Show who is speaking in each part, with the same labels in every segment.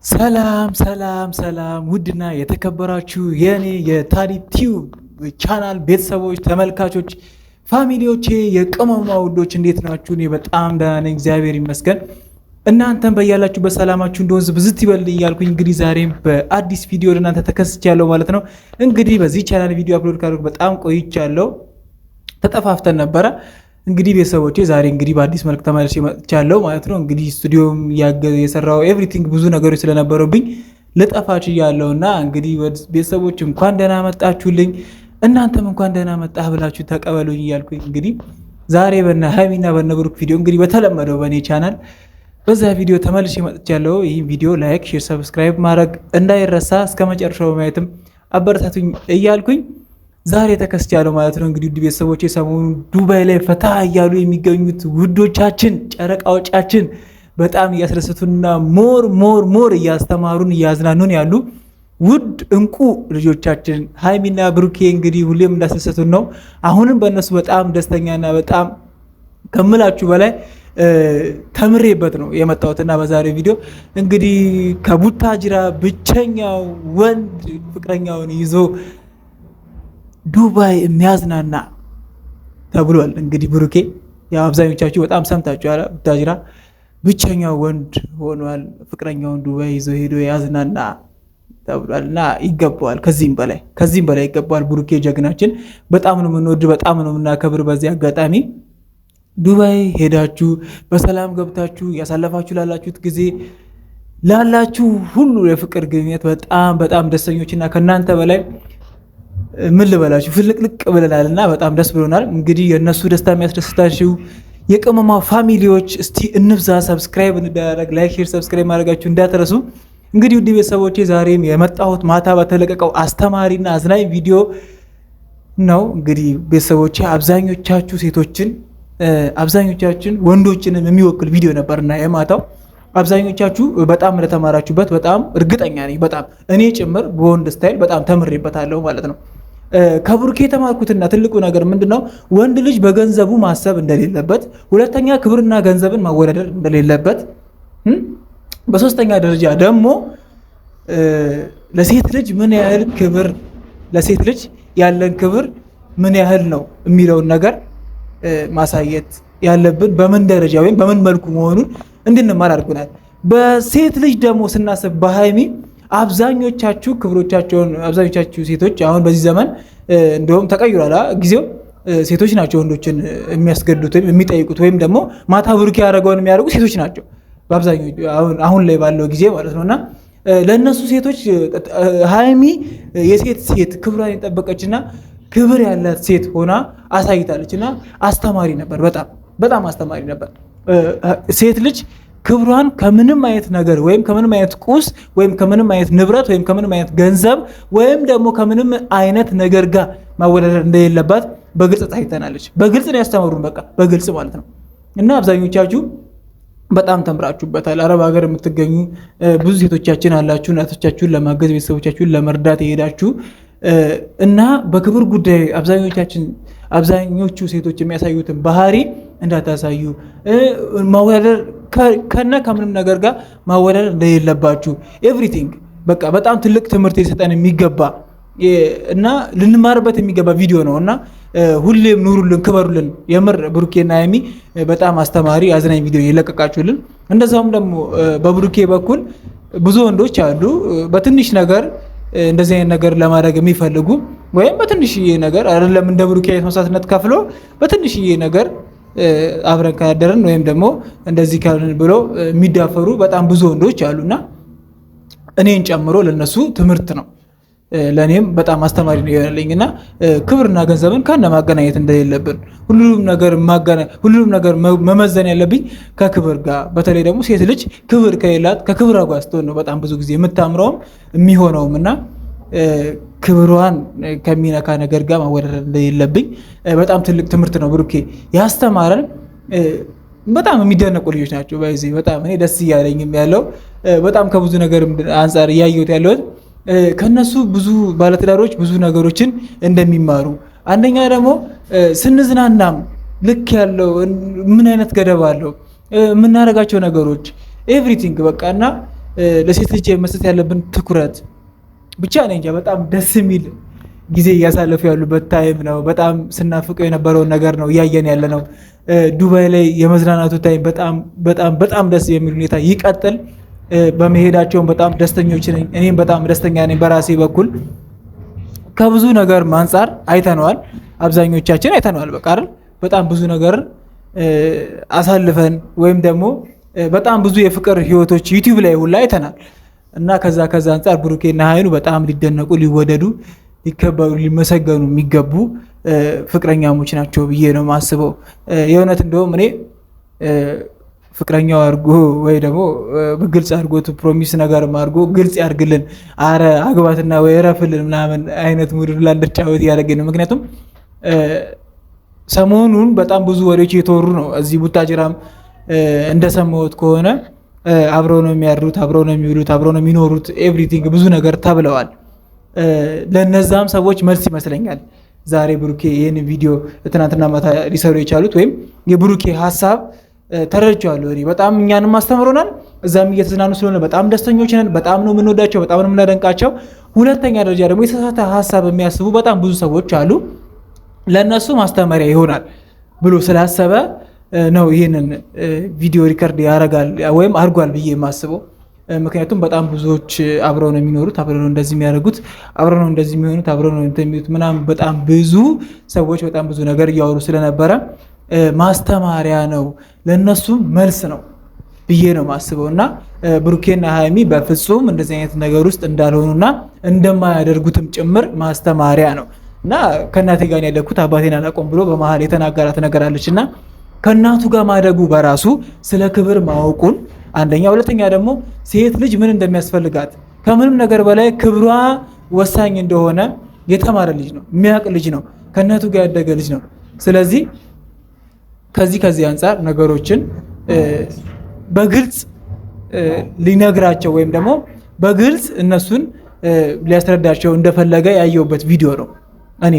Speaker 1: ሰላም ሰላም ሰላም ውድና የተከበራችሁ የኔ የታዲ ቲዩብ ቻናል ቤተሰቦች ተመልካቾች ፋሚሊዎቼ የቅመማ ውዶች እንዴት ናችሁ? እኔ በጣም ደህና ነኝ፣ እግዚአብሔር ይመስገን። እናንተም በያላችሁበት ሰላማችሁ እንደወንዝ ብዝት ይበልልኝ እያልኩኝ እንግዲህ ዛሬም በአዲስ ቪዲዮ ለእናንተ ተከስቻለሁ ማለት ነው። እንግዲህ በዚህ ቻናል ቪዲዮ አፕሎድ ካደረኩ በጣም ቆይቻለሁ፣ ተጠፋፍተን ነበረ። እንግዲህ ቤተሰቦቼ ዛሬ እንግዲህ በአዲስ መልክ ተመልሼ መጥቻለሁ ማለት ነው። እንግዲህ ስቱዲዮም የሰራው ኤቭሪቲንግ ብዙ ነገሮች ስለነበሩብኝ ልጠፋ ችያለሁ እና እንግዲህ ቤተሰቦች እንኳን ደህና መጣችሁልኝ፣ እናንተም እንኳን ደህና መጣህ ብላችሁ ተቀበሉኝ እያልኩኝ እንግዲህ ዛሬ በነ ሀይሚና በነ ብሩክ ቪዲዮ እንግዲህ በተለመደው በእኔ ቻናል በዛ ቪዲዮ ተመልሼ መጥቻለሁ። ይህን ቪዲዮ ላይክ፣ ሼር፣ ሰብስክራይብ ማድረግ እንዳይረሳ፣ እስከ መጨረሻው ማየትም አበረታቱኝ እያልኩኝ ዛሬ ተከስቻለሁ ማለት ነው። እንግዲህ ውድ ቤተሰቦች ሰሞኑን ዱባይ ላይ ፈታ እያሉ የሚገኙት ውዶቻችን ጨረቃዎቻችን በጣም እያስደሰቱንና ሞር እያስተማሩን እያዝናኑን ያሉ ውድ እንቁ ልጆቻችን ሀይሚና ብሩኬ እንግዲህ ሁሌም እንዳስደሰቱን ነው። አሁንም በእነሱ በጣም ደስተኛና በጣም ከምላችሁ በላይ ተምሬበት ነው የመጣሁትና በዛሬው ቪዲዮ እንግዲህ ከቡታጅራ ብቸኛው ወንድ ፍቅረኛውን ይዞ ዱባይ የሚያዝናና ተብሏል። እንግዲህ ብሩኬ ያው አብዛኞቻችሁ በጣም ሰምታችኋል። ቡታጅራ ብቸኛው ወንድ ሆኗል፣ ፍቅረኛውን ዱባይ ይዞ ሄዶ ያዝናና ተብሏል እና ይገባዋል። ከዚህም በላይ ይገባዋል። ብሩኬ ጀግናችን፣ በጣም ነው የምንወድ፣ በጣም ነው የምናከብር። በዚህ አጋጣሚ ዱባይ ሄዳችሁ በሰላም ገብታችሁ ያሳለፋችሁ ላላችሁት ጊዜ ላላችሁ ሁሉ የፍቅር ግንኙነት በጣም ደስተኞችና ከእናንተ በላይ ምን ልበላችሁ ፍልቅልቅ ብለናል እና በጣም ደስ ብሎናል። እንግዲህ የእነሱ ደስታ የሚያስደስታችሁ የቅመማ ፋሚሊዎች እስቲ እንብዛ፣ ሰብስክራይብ እንደረግ፣ ላይክ፣ ሼር፣ ሰብስክራይብ ማድረጋችሁ እንዳትረሱ። እንግዲህ ውድ ቤተሰቦቼ ዛሬም የመጣሁት ማታ በተለቀቀው አስተማሪና አዝናኝ ቪዲዮ ነው። እንግዲህ ቤተሰቦቼ አብዛኞቻችን ወንዶችንም የሚወክል ቪዲዮ ነበርና የማታው አብዛኞቻችሁ በጣም እንደተማራችሁበት በጣም እርግጠኛ ነኝ። በጣም እኔ ጭምር በወንድ ስታይል በጣም ተምሬበታለሁ ማለት ነው። ከብሩኬ የተማርኩትና ትልቁ ነገር ምንድነው? ወንድ ልጅ በገንዘቡ ማሰብ እንደሌለበት፣ ሁለተኛ ክብርና ገንዘብን ማወዳደር እንደሌለበት፣ በሶስተኛ ደረጃ ደግሞ ለሴት ልጅ ምን ያህል ክብር ለሴት ልጅ ያለን ክብር ምን ያህል ነው የሚለውን ነገር ማሳየት ያለብን በምን ደረጃ ወይም በምን መልኩ መሆኑን እንድንማር አድርጎናል። በሴት ልጅ ደግሞ ስናስብ በሀይሚ አብዛኞቻችሁ ሴቶች አሁን በዚህ ዘመን እንደውም ተቀይሯል ጊዜው። ሴቶች ናቸው ወንዶችን የሚያስገዱት ወይም የሚጠይቁት ወይም ደግሞ ማታ ብሩኬ ያደረገውን የሚያደርጉ ሴቶች ናቸው በአብዛኞቹ አሁን ላይ ባለው ጊዜ ማለት ነው። እና ለእነሱ ሴቶች ሀይሚ ሴት ክብሯን የጠበቀችና ክብር ያላት ሴት ሆና አሳይታለች እና አስተማሪ ነበር። በጣም አስተማሪ ነበር። ሴት ልጅ ክብሯን ከምንም አይነት ነገር ወይም ከምንም አይነት ቁስ ወይም ከምንም አይነት ንብረት ወይም ከምንም አይነት ገንዘብ ወይም ደግሞ ከምንም አይነት ነገር ጋር ማወዳደር እንደሌለባት በግልጽ ታይተናለች። በግልጽ ነው ያስተምሩን፣ በግልጽ ማለት ነው። እና አብዛኞቻችሁ በጣም ተምራችሁበታል። አረብ ሀገር የምትገኙ ብዙ ሴቶቻችን አላችሁ፣ እናቶቻችሁን ለማገዝ ቤተሰቦቻችሁን ለመርዳት የሄዳችሁ እና በክብር ጉዳይ አብዛኞቹ ሴቶች የሚያሳዩትን ባህሪ እንዳታሳዩ፣ ማወዳደር ከምንም ነገር ጋር ማወዳደር እንደሌለባችሁ ኤቭሪቲንግ በጣም ትልቅ ትምህርት የሰጠን የሚገባ እና ልንማርበት የሚገባ ቪዲዮ ነው እና ሁሌም ኑሩልን፣ ክበሩልን። የምር ብሩኬና ሀይሚ በጣም አስተማሪ አዝናኝ ቪዲዮ የለቀቃችሁልን። እንደዛውም ደግሞ በብሩኬ በኩል ብዙ ወንዶች አሉ በትንሽ ነገር እንደዚህ አይነት ነገር ለማድረግ የሚፈልጉ ወይም በትንሽዬ ነገር አይደለም እንደ ብሩኬ አይነት መስዋዕትነት ከፍሎ በትንሽዬ ነገር አብረን ካደረን ወይም ደግሞ እንደዚህ ካልን ብሎ የሚዳፈሩ በጣም ብዙ ወንዶች አሉና እኔን ጨምሮ ለነሱ ትምህርት ነው፣ ለእኔም በጣም አስተማሪ ነው የሆነልኝና ክብርና ገንዘብን ከነ ማገናኘት እንደሌለብን ሁሉም ነገር መመዘን ያለብኝ ከክብር ጋር። በተለይ ደግሞ ሴት ልጅ ክብር ከሌላት ከክብር ጋር ስትሆን ነው በጣም ብዙ ጊዜ የምታምረውም የሚሆነውም እና ክብሯን ከሚነካ ነገር ጋር ማወዳደር እንደሌለብኝ በጣም ትልቅ ትምህርት ነው ብሩኬ ያስተማረን። በጣም የሚደነቁ ልጆች ናቸው። በጣም እኔ ደስ እያለኝም ያለው በጣም ከብዙ ነገር አንጻር እያየሁት ያለሁት ከነሱ ብዙ ባለትዳሮች ብዙ ነገሮችን እንደሚማሩ፣ አንደኛ ደግሞ ስንዝናናም ልክ ያለው ምን አይነት ገደብ አለው የምናደርጋቸው ነገሮች ኤቭሪቲንግ እና ለሴት ልጅ መስጠት ያለብን ትኩረት ብቻ ነው እንጃ በጣም ደስ የሚል ጊዜ እያሳለፉ ያሉበት ታይም ነው። በጣም ስናፍቀው የነበረውን ነገር ነው እያየን ያለ ነው። ዱባይ ላይ የመዝናናቱ ታይም በጣም ደስ የሚል ሁኔታ ይቀጥል። በመሄዳቸውን በጣም ደስተኞች ነኝ። እኔም በጣም ደስተኛ ነኝ በራሴ በኩል። ከብዙ ነገር አንጻር አይተነዋል፣ አብዛኞቻችን አይተነዋል። በቃ አይደል በጣም ብዙ ነገር አሳልፈን ወይም ደግሞ በጣም ብዙ የፍቅር ህይወቶች ዩቲዩብ ላይ ሁላ አይተናል እና ከዛ አንጻር ብሩኬና ሀይሉ በጣም ሊደነቁ ሊወደዱ ሊከበሩ ሊመሰገኑ የሚገቡ ፍቅረኛሞች ናቸው ብዬ ነው ማስበው። የእውነት እንደውም እኔ ፍቅረኛው አድርጎ ወይ ደግሞ በግልጽ አድርጎት ፕሮሚስ ነገር አድርጎ ግልጽ ያድርግልን፣ አረ አግባትና ወይ ረፍልን ምናምን አይነት ሙድ ላንደጫወት እያደረገኝ ነው። ምክንያቱም ሰሞኑን በጣም ብዙ ወሬዎች እየተወሩ ነው። እዚህ ቡታጅራም እንደሰማሁት ከሆነ አብረው ነው የሚያድሩት፣ አብረው ነው የሚውሉት፣ አብረው ነው የሚኖሩት፣ ኤቭሪቲንግ ብዙ ነገር ተብለዋል። ለነዛም ሰዎች መልስ ይመስለኛል ዛሬ ብሩኬ ይህን ቪዲዮ ትናንትና ማታ ሊሰሩ የቻሉት ወይም የብሩኬ ሀሳብ ተረድቼዋለሁ። በጣም እኛንም አስተምሮናል። እዛም እየተዝናኑ ስለሆነ በጣም ደስተኞች ነን። በጣም ነው የምንወዳቸው፣ በጣም ነው የምናደንቃቸው። ሁለተኛ ደረጃ ደግሞ የተሳሳተ ሀሳብ የሚያስቡ በጣም ብዙ ሰዎች አሉ። ለእነሱ ማስተማሪያ ይሆናል ብሎ ስላሰበ ነው ይህንን ቪዲዮ ሪከርድ ያደርጋል ወይም አድርጓል ብዬ የማስበው። ምክንያቱም በጣም ብዙዎች አብረው ነው የሚኖሩት፣ አብረው ነው እንደዚህ የሚያደርጉት፣ አብረው ነው እንደዚህ የሚሆኑት፣ አብረው ነው የሚሉት ምናምን በጣም ብዙ ሰዎች በጣም ብዙ ነገር እያወሩ ስለነበረ ማስተማሪያ ነው ለእነሱም መልስ ነው ብዬ ነው ማስበው እና ብሩኬና ሀይሚ በፍጹም እንደዚህ አይነት ነገር ውስጥ እንዳልሆኑና እንደማያደርጉትም ጭምር ማስተማሪያ ነው እና ከእናቴ ጋር ያለኩት አባቴን አላቆም ብሎ በመሀል የተናገራት ነገር አለች እና ከእናቱ ጋር ማደጉ በራሱ ስለ ክብር ማወቁን አንደኛ፣ ሁለተኛ ደግሞ ሴት ልጅ ምን እንደሚያስፈልጋት ከምንም ነገር በላይ ክብሯ ወሳኝ እንደሆነ የተማረ ልጅ ነው፣ የሚያውቅ ልጅ ነው፣ ከእናቱ ጋር ያደገ ልጅ ነው። ስለዚህ ከዚህ አንጻር ነገሮችን በግልጽ ሊነግራቸው ወይም ደግሞ በግልጽ እነሱን ሊያስረዳቸው እንደፈለገ ያየውበት ቪዲዮ ነው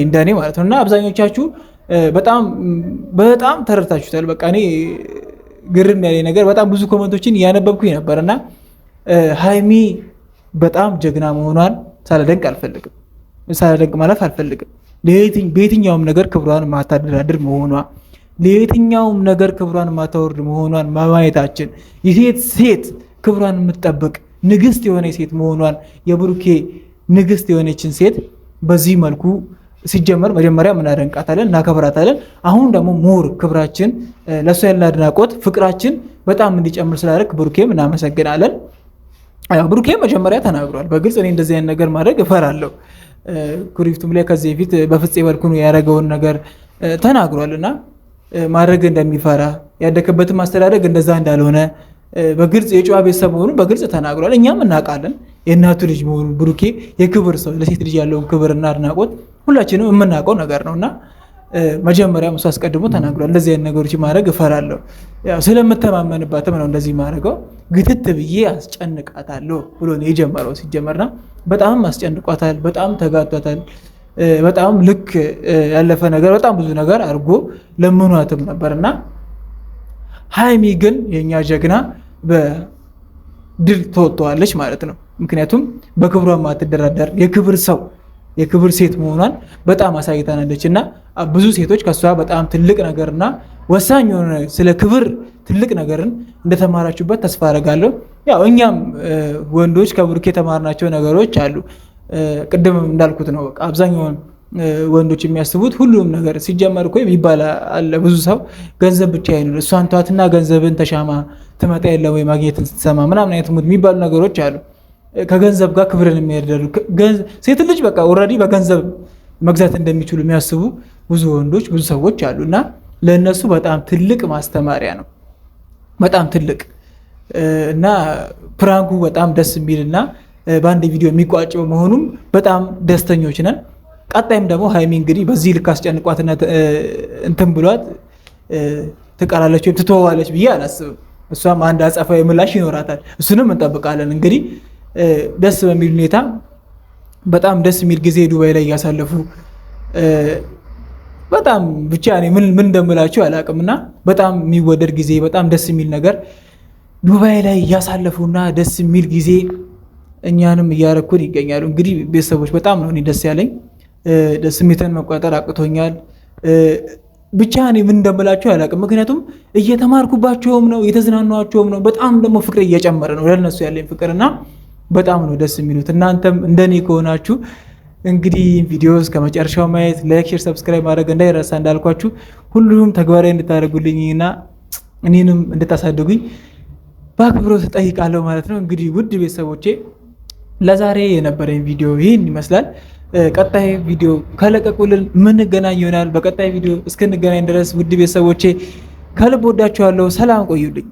Speaker 1: እንደኔ ማለት ነው እና አብዛኞቻችሁ በጣም ተረድታችሁታል። በቃ እኔ ግርም ያለ ነገር በጣም ብዙ ኮመንቶችን እያነበብኩኝ ነበር እና ሀይሚ በጣም ጀግና መሆኗን ሳላደንቅ ማለፍ አልፈልግም። በየትኛውም ነገር ክብሯን ማታደራድር መሆኗ፣ ለየትኛውም ነገር ክብሯን ማታወርድ መሆኗን ማየታችን ሴት ክብሯን የምትጠብቅ ንግስት የሆነ ሴት መሆኗን የብሩኬ ንግስት የሆነችን ሴት በዚህ መልኩ ሲጀመር መጀመሪያ እናደንቃታለን፣ እናከብራታለን። አሁን ደግሞ ሞር ክብራችን ለእሷ ያለ አድናቆት ፍቅራችን በጣም እንዲጨምር ስላደረግ ብሩኬም እናመሰግናለን። ብሩኬም መጀመሪያ ተናግሯል በግልጽ እኔ እንደዚህ አይነት ነገር ማድረግ እፈራለሁ። ኩሪፍቱም ላይ ከዚህ በፊት በፍፄ መልኩ ያደረገውን ነገር ተናግሯል እና ማድረግ እንደሚፈራ ያደከበትን ማስተዳደግ እንደዛ እንዳልሆነ በግልጽ የጨዋ ቤተሰብ መሆኑን በግልጽ ተናግሯል። እኛም እናውቃለን የእናቱ ልጅ መሆኑ ብሩኬ የክብር ሰው ለሴት ልጅ ያለውን ክብርና አድናቆት ሁላችንም የምናውቀው ነገር ነው እና መጀመሪያም እሱ አስቀድሞ ተናግሯል። እንደዚህ አይነት ነገሮች ማድረግ እፈራለሁ፣ ስለምተማመንባትም ነው እንደዚህ ማድረገው፣ ግትት ብዬ አስጨንቃታለሁ ብሎ ነው የጀመረው። ሲጀመርና በጣም አስጨንቋታል፣ በጣም ተጋቷታል፣ በጣም ልክ ያለፈ ነገር በጣም ብዙ ነገር አድርጎ ለምኗትም ነበርና ሀይሚ ግን የኛ ጀግና በድል ተወጥተዋለች ማለት ነው። ምክንያቱም በክብሯ ማትደራደር የክብር ሴት መሆኗን በጣም አሳይታናለች እና ብዙ ሴቶች ከሷ በጣም ትልቅ ነገርና ወሳኝ የሆነ ስለ ክብር ትልቅ ነገርን እንደተማራችሁበት ተስፋ አደርጋለሁ። ያው እኛም ወንዶች ከብሩኬ የተማርናቸው ነገሮች አሉ። ቅድም እንዳልኩት ነው በቃ አብዛኛውን ወንዶች የሚያስቡት ሁሉም ነገር ሲጀመር እኮ የሚባል አለ። ብዙ ሰው ገንዘብ ብቻ አይኑር፣ እሷን ተዋትና ገንዘብን ተሻማ ትመጣ የለም ወይ ማግኘትን ስትሰማ ምናምን አይነት ሙድ የሚባሉ ነገሮች አሉ። ከገንዘብ ጋር ክብርን የሚያደርጉ ሴት ልጅ በቃ ኦልሬዲ በገንዘብ መግዛት እንደሚችሉ የሚያስቡ ብዙ ወንዶች ብዙ ሰዎች አሉ እና ለእነሱ በጣም ትልቅ ማስተማሪያ ነው። በጣም ትልቅ እና ፕራንኩ በጣም ደስ የሚልና በአንድ ቪዲዮ የሚቋጨው መሆኑም በጣም ደስተኞች ነን። ቀጣይም ደግሞ ሀይሚ እንግዲህ በዚህ ልክ አስጨንቋትና እንትን ብሏት ትቀራለች ወይም ትተዋለች ብዬ አላስብም። እሷም አንድ አጸፋዊ ምላሽ ይኖራታል። እሱንም እንጠብቃለን። እንግዲህ ደስ በሚል ሁኔታ በጣም ደስ የሚል ጊዜ ዱባይ ላይ እያሳለፉ በጣም ብቻ እኔ ምን እንደምላቸው አላውቅም እና በጣም የሚወደድ ጊዜ በጣም ደስ የሚል ነገር ዱባይ ላይ እያሳለፉና ደስ የሚል ጊዜ እኛንም እያረኩን ይገኛሉ። እንግዲህ ቤተሰቦች በጣም ነው እኔ ደስ ያለኝ። ስሜትን መቆጣጠር አቅቶኛል። ብቻ እኔ ምን እንደምላችሁ አላውቅም። ምክንያቱም እየተማርኩባቸውም ነው እየተዝናኗቸውም ነው። በጣም ደግሞ ፍቅር እየጨመረ ነው ለነሱ ያለኝ ፍቅርና በጣም ነው ደስ የሚሉት። እናንተም እንደኔ ከሆናችሁ እንግዲህ ቪዲዮ እስከ መጨረሻው ማየት፣ ላይክ፣ ሼር፣ ሰብስክራይብ ማድረግ እንዳይረሳ። እንዳልኳችሁ ሁሉም ተግባራዊ እንድታደርጉልኝና እኔንም እንድታሳድጉኝ በአክብሮት እጠይቃለሁ ማለት ነው። እንግዲህ ውድ ቤተሰቦቼ ለዛሬ የነበረኝ ቪዲዮ ይህን ይመስላል። ቀጣይ ቪዲዮ ከለቀቁልን ምንገናኝ ይሆናል። በቀጣይ ቪዲዮ እስክንገናኝ ድረስ ውድ ቤተሰቦቼ ከልብ ወዳችኋለሁ። ሰላም ቆዩልኝ።